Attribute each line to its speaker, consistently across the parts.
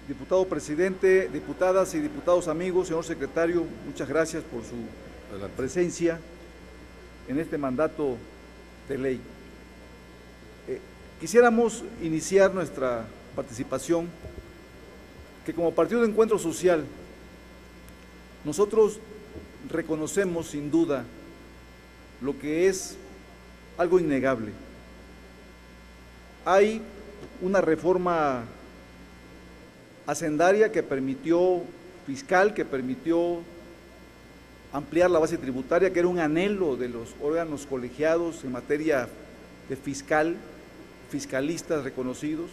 Speaker 1: Diputado presidente, diputadas y diputados amigos, señor secretario, muchas gracias por su presencia en este mandato de ley. Quisiéramos iniciar nuestra participación que como Partido de Encuentro Social nosotros reconocemos sin duda lo que es algo innegable. Hay una reforma hacendaria que permitió, fiscal, que permitió ampliar la base tributaria, que era un anhelo de los órganos colegiados en materia de fiscalistas reconocidos.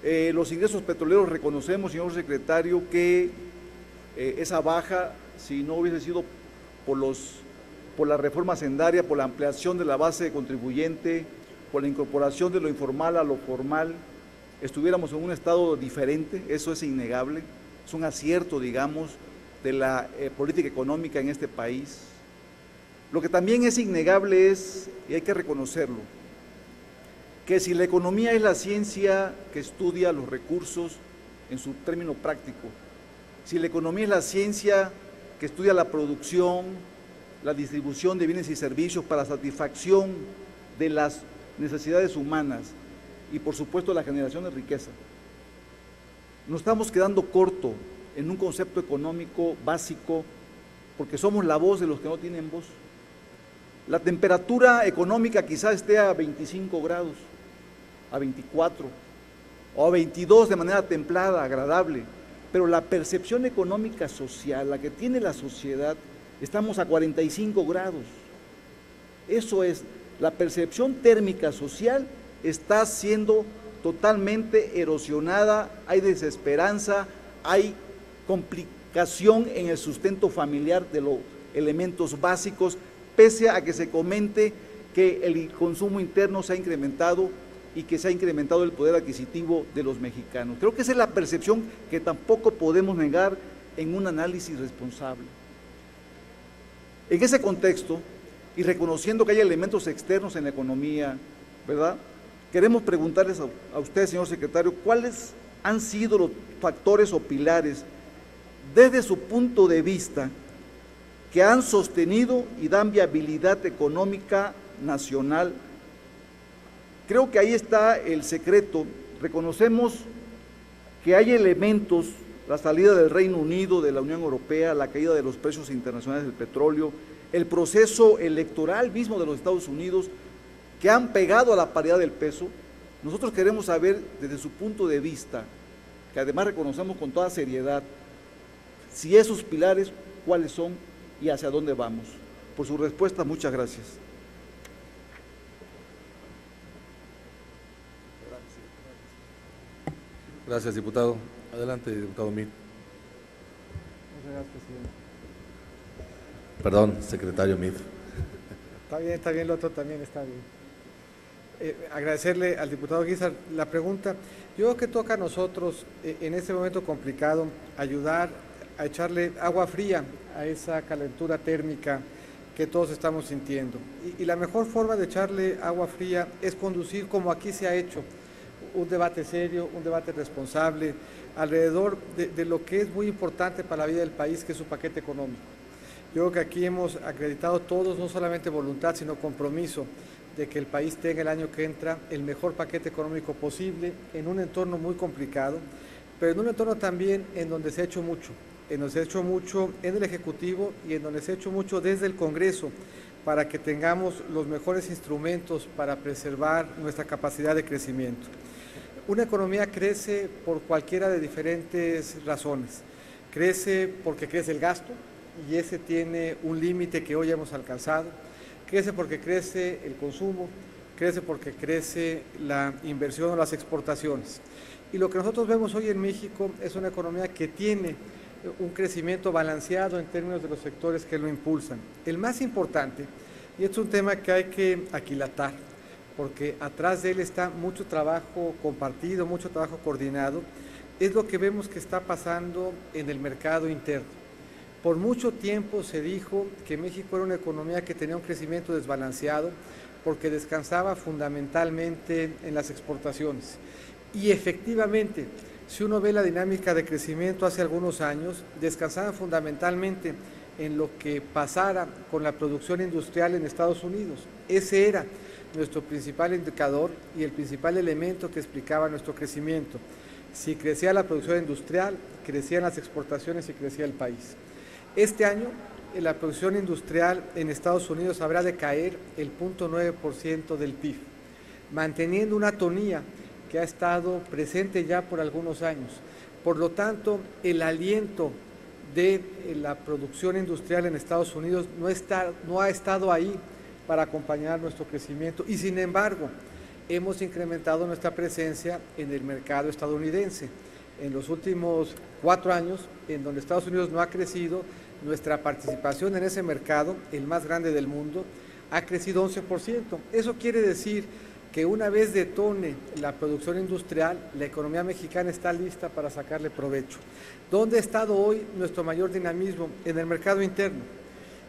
Speaker 1: Los ingresos petroleros reconocemos, señor secretario, que esa baja, si no hubiese sido por la reforma hacendaria, por la ampliación de la base contribuyente, por la incorporación de lo informal a lo formal, estuviéramos en un estado diferente. Eso es innegable, es un acierto, digamos, de la política económica en este país. Lo que también es innegable es, y hay que reconocerlo, que si la economía es la ciencia que estudia los recursos en su término práctico, si la economía es la ciencia que estudia la producción, la distribución de bienes y servicios para satisfacción de las necesidades humanas y por supuesto la generación de riqueza, nos estamos quedando corto en un concepto económico básico porque somos la voz de los que no tienen voz. La temperatura económica quizás esté a 25 grados, a 24 o a 22 de manera templada, agradable, pero la percepción económica social, la que tiene la sociedad, estamos a 45 grados. Eso es, la percepción térmica social está siendo totalmente erosionada, hay desesperanza, hay complicación en el sustento familiar de los elementos básicos, pese a que se comente que el consumo interno se ha incrementado y que se ha incrementado el poder adquisitivo de los mexicanos. Creo que esa es la percepción que tampoco podemos negar en un análisis responsable. En ese contexto, y reconociendo que hay elementos externos en la economía, ¿verdad?, queremos preguntarles a usted, señor secretario, ¿cuáles han sido los factores o pilares desde su punto de vista que han sostenido y dan viabilidad económica nacional? Creo que ahí está el secreto. Reconocemos que hay elementos, la salida del Reino Unido, de la Unión Europea, la caída de los precios internacionales del petróleo, el proceso electoral mismo de los Estados Unidos, que han pegado a la paridad del peso. Nosotros queremos saber desde su punto de vista, que además reconocemos con toda seriedad, si esos pilares, cuáles son y hacia dónde vamos. Por su respuesta, muchas gracias.
Speaker 2: Gracias, diputado. Adelante, diputado Meade.
Speaker 3: Muchas gracias, presidente.
Speaker 2: Perdón, secretario Meade.
Speaker 3: Está bien, lo otro también está bien. Agradecerle al diputado Guízar la pregunta. Yo creo que toca a nosotros, en este momento complicado, ayudar a echarle agua fría a esa calentura térmica que todos estamos sintiendo. Y la mejor forma de echarle agua fría es conducir, como aquí se ha hecho, un debate serio, un debate responsable, alrededor de lo que es muy importante para la vida del país, que es su paquete económico. Yo creo que aquí hemos acreditado todos, no solamente voluntad, sino compromiso de que el país tenga el año que entra el mejor paquete económico posible, en un entorno muy complicado, pero en un entorno también en donde se ha hecho mucho, en el Ejecutivo y en donde se ha hecho mucho desde el Congreso, para que tengamos los mejores instrumentos para preservar nuestra capacidad de crecimiento. Una economía crece por cualquiera de diferentes razones. Crece porque crece el gasto, y ese tiene un límite que hoy hemos alcanzado. Crece porque crece el consumo, crece porque crece la inversión o las exportaciones. Y lo que nosotros vemos hoy en México es una economía que tiene un crecimiento balanceado en términos de los sectores que lo impulsan. El más importante, y es un tema que hay que aquilatar, porque atrás de él está mucho trabajo compartido, mucho trabajo coordinado, es lo que vemos que está pasando en el mercado interno. Por mucho tiempo se dijo que México era una economía que tenía un crecimiento desbalanceado, porque descansaba fundamentalmente en las exportaciones. Y efectivamente, si uno ve la dinámica de crecimiento hace algunos años, descansaba fundamentalmente en lo que pasara con la producción industrial en Estados Unidos. Ese era nuestro principal indicador y el principal elemento que explicaba nuestro crecimiento. Si crecía la producción industrial, crecían las exportaciones y crecía el país. Este año, la producción industrial en Estados Unidos habrá de caer el 0.9% del PIB, manteniendo una tonía que ha estado presente ya por algunos años. Por lo tanto, el aliento de la producción industrial en Estados Unidos no ha estado ahí para acompañar nuestro crecimiento y, sin embargo, hemos incrementado nuestra presencia en el mercado estadounidense. En los últimos 4 años, en donde Estados Unidos no ha crecido, nuestra participación en ese mercado, el más grande del mundo, ha crecido 11%. Eso quiere decir que una vez detone la producción industrial, la economía mexicana está lista para sacarle provecho. ¿Dónde ha estado hoy nuestro mayor dinamismo? En el mercado interno.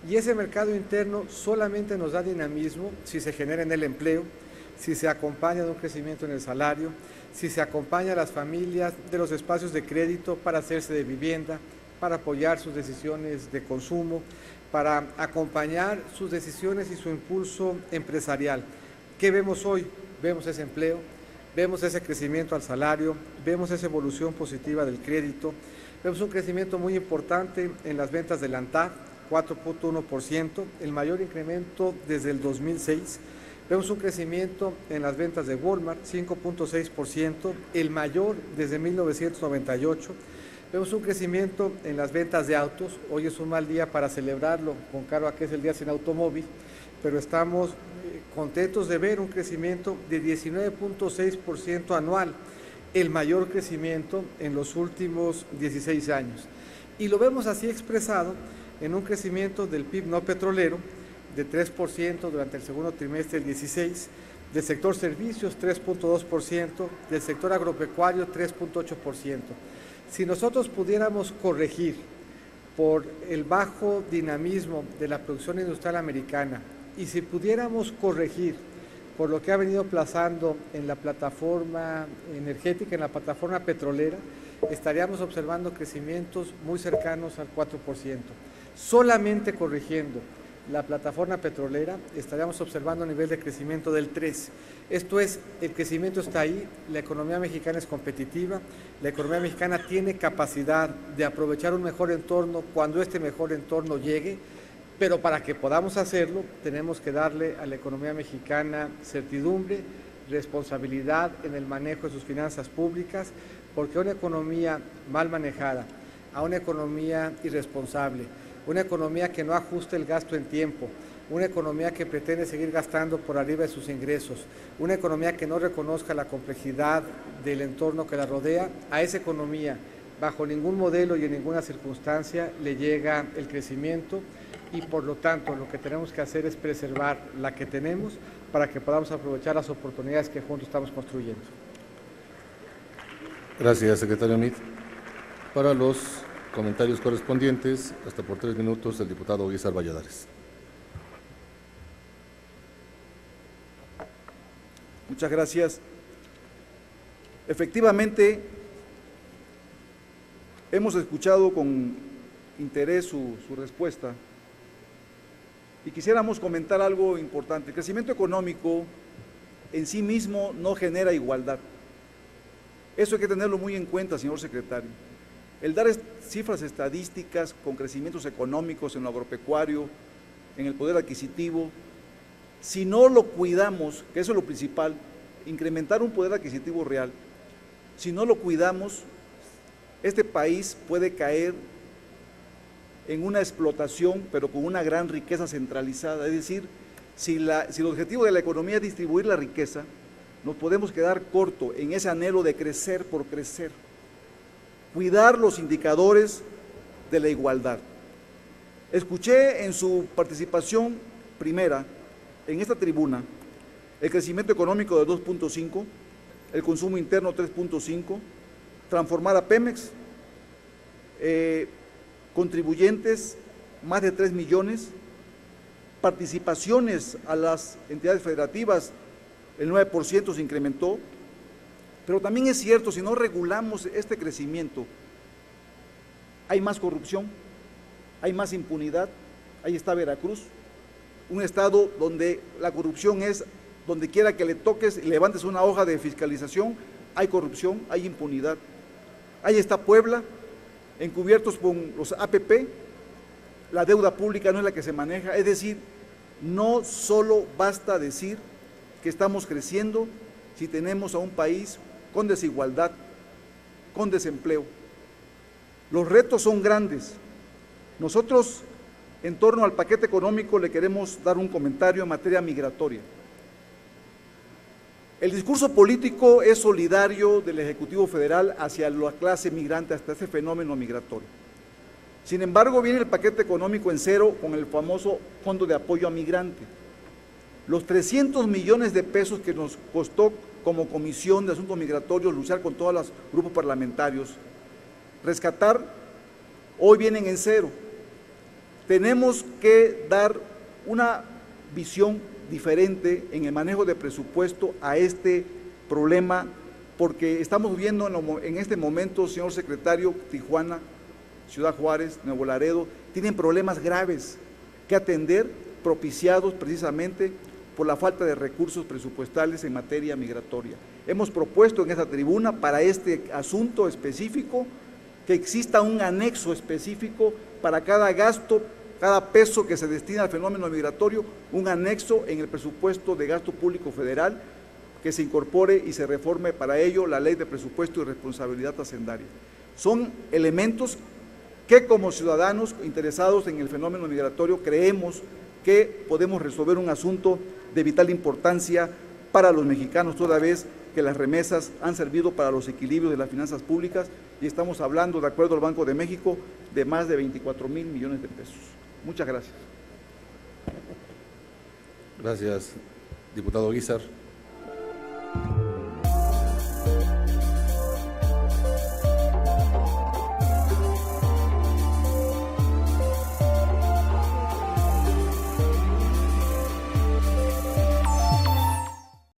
Speaker 3: Y ese mercado interno solamente nos da dinamismo si se genera en el empleo, si se acompaña de un crecimiento en el salario, si se acompaña a las familias de los espacios de crédito para hacerse de vivienda, para apoyar sus decisiones de consumo, para acompañar sus decisiones y su impulso empresarial. ¿Qué vemos hoy? Vemos ese empleo, vemos ese crecimiento al salario, vemos esa evolución positiva del crédito, vemos un crecimiento muy importante en las ventas del ANTAD, 4.1%, el mayor incremento desde el 2006. Vemos un crecimiento en las ventas de Walmart, 5.6%, el mayor desde 1998. Vemos un crecimiento en las ventas de autos. Hoy es un mal día para celebrarlo, con cargo a que es el día sin automóvil, pero estamos contentos de ver un crecimiento de 19.6% anual, el mayor crecimiento en los últimos 16 años. Y lo vemos así expresado en un crecimiento del PIB no petrolero de 3% durante el segundo trimestre del 16, del sector servicios 3.2%, del sector agropecuario 3.8%. Si nosotros pudiéramos corregir por el bajo dinamismo de la producción industrial americana y si pudiéramos corregir por lo que ha venido pasando en la plataforma energética, en la plataforma petrolera, estaríamos observando crecimientos muy cercanos al 4%. Solamente corrigiendo la plataforma petrolera estaríamos observando un nivel de crecimiento del 3%. Esto es, el crecimiento está ahí, la economía mexicana es competitiva, la economía mexicana tiene capacidad de aprovechar un mejor entorno cuando este mejor entorno llegue, pero para que podamos hacerlo tenemos que darle a la economía mexicana certidumbre, responsabilidad en el manejo de sus finanzas públicas, porque una economía mal manejada, a una economía irresponsable, una economía que no ajuste el gasto en tiempo, una economía que pretende seguir gastando por arriba de sus ingresos, una economía que no reconozca la complejidad del entorno que la rodea, a esa economía, bajo ningún modelo y en ninguna circunstancia, le llega el crecimiento y por lo tanto lo que tenemos que hacer es preservar la que tenemos para que podamos aprovechar las oportunidades que juntos estamos construyendo.
Speaker 2: Gracias, secretario Meade. Para los comentarios correspondientes, hasta por 3 minutos, el diputado Guízar Valladares.
Speaker 1: Muchas gracias. Efectivamente, hemos escuchado con interés su respuesta y quisiéramos comentar algo importante. El crecimiento económico en sí mismo no genera igualdad. Eso hay que tenerlo muy en cuenta, señor secretario. El dar cifras estadísticas con crecimientos económicos en lo agropecuario, en el poder adquisitivo, si no lo cuidamos, que eso es lo principal, incrementar un poder adquisitivo real, si no lo cuidamos, este país puede caer en una explotación, pero con una gran riqueza centralizada. Es decir, si el objetivo de la economía es distribuir la riqueza, nos podemos quedar corto en ese anhelo de crecer por crecer. Cuidar los indicadores de la igualdad. Escuché en su participación primera en esta tribuna el crecimiento económico de 2.5, el consumo interno 3.5, transformar a Pemex, contribuyentes más de 3 millones, participaciones a las entidades federativas, el 9% se incrementó, pero también es cierto, si no regulamos este crecimiento, hay más corrupción, hay más impunidad. Ahí está Veracruz, un estado donde la corrupción es, donde quiera que le toques y levantes una hoja de fiscalización, hay corrupción, hay impunidad. Ahí está Puebla, encubiertos con los APP, la deuda pública no es la que se maneja, es decir, no solo basta decir que estamos creciendo si tenemos a un país con desigualdad, con desempleo. Los retos son grandes. Nosotros, en torno al paquete económico, le queremos dar un comentario en materia migratoria. El discurso político es solidario del Ejecutivo Federal hacia la clase migrante, hasta ese fenómeno migratorio. Sin embargo, viene el paquete económico en cero con el famoso Fondo de Apoyo a Migrante. Los 300 millones de pesos que nos costó como Comisión de Asuntos Migratorios luchar con todos los grupos parlamentarios, rescatar, hoy vienen en cero. Tenemos que dar una visión diferente en el manejo de presupuesto a este problema, porque estamos viendo en este momento, señor secretario, Tijuana, Ciudad Juárez, Nuevo Laredo, tienen problemas graves que atender, propiciados precisamente por la falta de recursos presupuestales en materia migratoria. Hemos propuesto en esta tribuna para este asunto específico que exista un anexo específico para cada gasto, cada peso que se destina al fenómeno migratorio, un anexo en el presupuesto de gasto público federal, que se incorpore y se reforme para ello la ley de presupuesto y responsabilidad hacendaria. Son elementos que como ciudadanos interesados en el fenómeno migratorio creemos que podemos resolver un asunto de vital importancia para los mexicanos, toda vez que las remesas han servido para los equilibrios de las finanzas públicas y estamos hablando, de acuerdo al Banco de México, de más de 24,000 millones de pesos. Muchas gracias.
Speaker 2: Gracias, diputado Guízar.